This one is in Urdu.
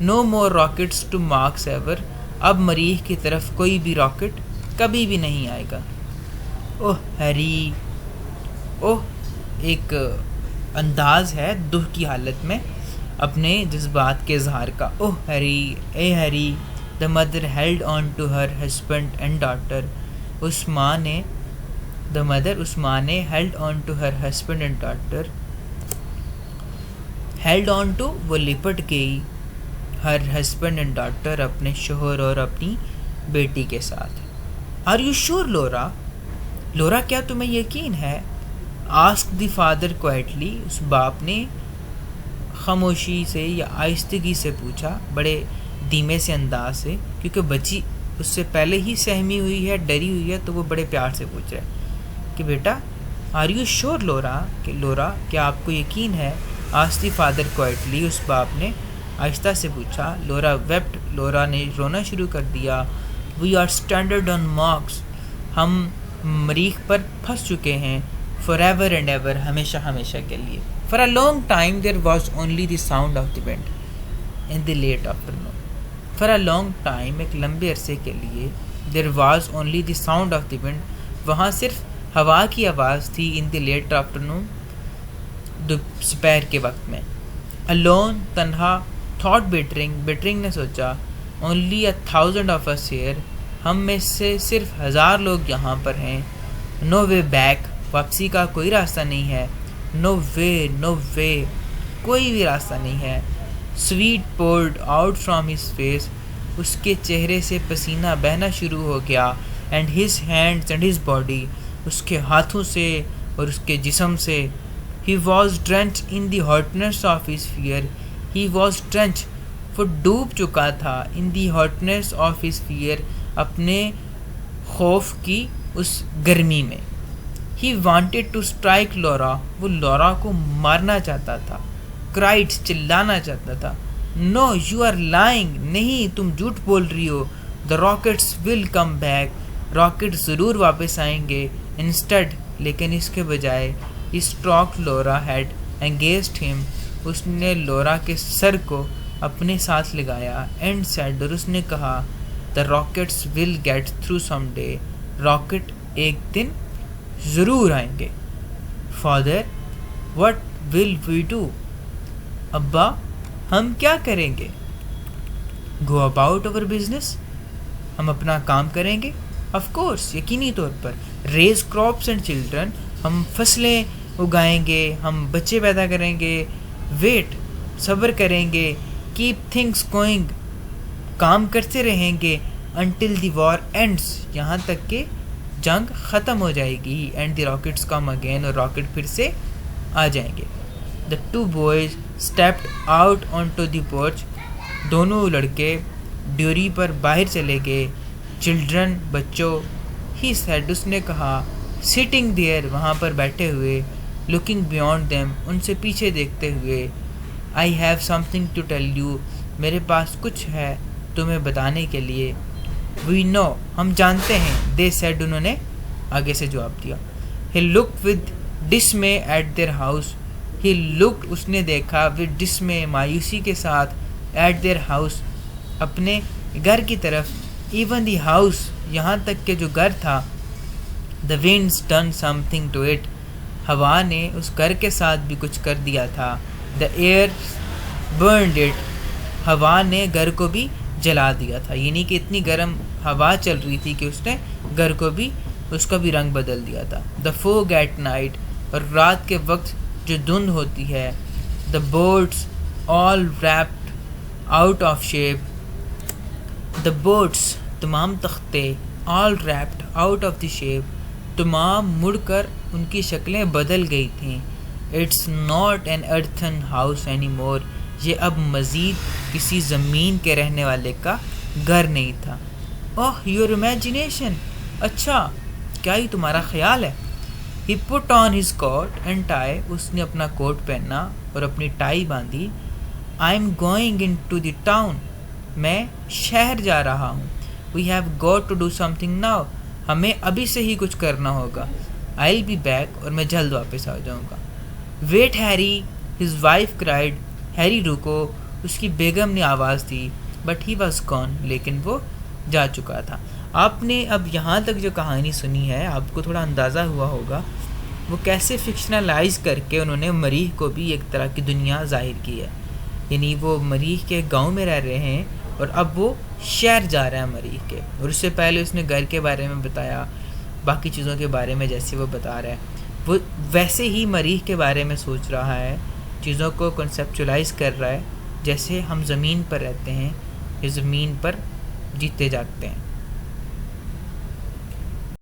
Know more rockets to Mars ever, اب مریخ کی طرف کوئی بھی راکٹ کبھی بھی نہیں آئے گا. اوہ ہیری، اوہ ایک انداز ہے دکھ کی حالت میں اپنے جذبات کے اظہار کا. Oh Harry, ah Harry. The mother held on to her husband and daughter. اس ماں نے held on to her husband and daughter. Held on to وہ لپٹ گئی، ہر ہسبینڈ اینڈ ڈاٹر اپنے شوہر اور اپنی بیٹی کے ساتھ. Are you sure Laura? Laura کیا تمہیں یقین ہے؟ Ask the father quietly. اس باپ نے خاموشی سے یا آہستگی سے پوچھا، بڑے دھیمے سے انداز سے، کیونکہ بچی اس سے پہلے ہی سہمی ہوئی ہے، ڈری ہوئی ہے، تو وہ بڑے پیار سے پوچھ رہا ہے کہ بیٹا آر یو شیور لورا، کہ لورا کیا آپ کو یقین ہے؟ Ask the father quietly. اس باپ نے آہستہ سے پوچھا. لورا ویپٹ. لورا نے رونا شروع کر دیا. We are stranded on Mars. ہم مریخ پر پھنس چکے ہیں. فار ایور اینڈ ایور، ہمیشہ ہمیشہ کے لیے. For a long time there was only the sound of the wind in the late afternoon. For a long time, ایک لمبے عرصے کے لیے. There was only the sound of the wind, وہاں صرف ہوا کی آواز تھی. ان دی لیٹ آفٹرنون، دوپہر کے وقت میں. الون، تنہا. تھاٹ بیٹرنگ نے سوچا. اونلی 1,000 آف اس ہیئر، ہم میں سے صرف 1000 لوگ یہاں پر ہیں. نو وے بیک، واپسی کا کوئی راستہ نہیں ہے. نو وے، کوئی بھی راستہ نہیں ہے. Sweat poured out from his face, اس کے چہرے سے پسینہ بہنا شروع ہو گیا. And his hands and his body, اس کے ہاتھوں سے اور اس کے جسم سے. He was drenched in the hotness of his fear. He was drenched، وہ ڈوب چکا تھا. in the hotness of his fear، اپنے خوف کی اس گرمی میں. He wanted to strike Laura، وہ لورا کو مارنا چاہتا تھا. cried، چلانا چاہتا تھا. No you are lying، نہیں تم جھوٹ بول رہی ہو. the rockets will come back، rocket ضرور واپس آئیں گے. instead، لیکن اس کے بجائے. He stroked Laura's head and gazed him، اس نے لورا کے سر کو اپنے ساتھ لگایا. and said، اور اس نے کہا the rockets will get through someday، rocket ایک دن ضرور آئیں گے. father what will we do، ابا ہم کیا کریں گے. go about our business، ہم اپنا کام کریں گے. of course، یقینی طور پر. raise crops and children، ہم فصلیں اگائیں گے، ہم بچے پیدا کریں گے. ویٹ، صبر کریں گے. کیپ تھنگس گوئنگ، کام کرتے رہیں گے. انٹل دی وار اینڈس، یہاں تک کہ جنگ ختم ہو جائے گی. And the rockets come again, اور راکٹ پھر سے آ جائیں گے. The two boys stepped out on to the porch, دونوں لڑکے ڈیوری پر باہر چلے گئے. چلڈرن، بچوں. ہی سیڈ، اس نے کہا. سٹنگ دیئر، وہاں پر بیٹھے ہوئے. لوکنگ بیونڈ دیم، ان سے پیچھے دیکھتے ہوئے. I have something to tell you, میرے پاس کچھ ہے تمہیں بتانے کے لیے. وی نو، ہم جانتے ہیں. دے سیڈ، انہوں نے آگے سے جواب دیا. He looked with dismay at their house, he looked, اس نے دیکھا. ود ڈسمے، مایوسی کے ساتھ. ایٹ دیئر ہاؤس، اپنے گھر کی طرف. ایون دی ہاؤس، یہاں تک کہ جو گھر تھا. The winds done something to it, ہوا نے اس گھر کے ساتھ بھی کچھ کر دیا تھا. دا ایئر برنڈ اٹ، ہوا نے گھر کو بھی جلا دیا تھا. یعنی کہ اتنی گرم ہوا چل رہی تھی کہ اس نے گھر کو بھی، اس کا بھی رنگ بدل دیا تھا. دا فوگ ایٹ نائٹ، اور رات کے وقت جو دھند ہوتی ہے. The boards all warped out of shape, the boards, تمام تختے. All warped out of the shape, تمام مڑ کر ان کی شکلیں بدل گئی تھیں. It's not an earthen house any more, یہ اب مزید کسی زمین کے رہنے والے کا گھر نہیں تھا. اوہ یور امیجنیشن، اچھا کیا ہی تمہارا خیال ہے. He put on his coat and tie, اس نے اپنا کوٹ پہنا اور اپنی ٹائی باندھی. I'm going in to the town, میں شہر جا رہا ہوں. We have got to do something now, ہمیں ابھی سے ہی کچھ کرنا ہوگا. آئی ول بی بیک، اور میں جلد واپس آ جاؤں گا. Wait Harry, his wife cried, Harry رکو، اس کی بیگم نے آواز دی بٹ ہی واز گون، لیکن وہ جا چکا تھا۔ آپ نے اب یہاں تک جو کہانی سنی ہے آپ کو تھوڑا اندازہ ہوا ہوگا وہ کیسے فکشنلائز کر کے انہوں نے مریخ کو بھی ایک طرح کی دنیا ظاہر کی ہے۔ یعنی وہ مریخ کے گاؤں میں رہ رہے ہیں اور اب وہ شہر جا رہا ہے مریخ کے، اور اس سے پہلے اس نے گھر کے بارے میں بتایا، باقی چیزوں کے بارے میں جیسے وہ بتا رہا ہے وہ ویسے ہی مریخ کے بارے میں سوچ رہا ہے، چیزوں کو کنسیپچولائز کر رہا ہے جیسے ہم زمین پر رہتے ہیں یا زمین پر جیتے جاگتے ہیں۔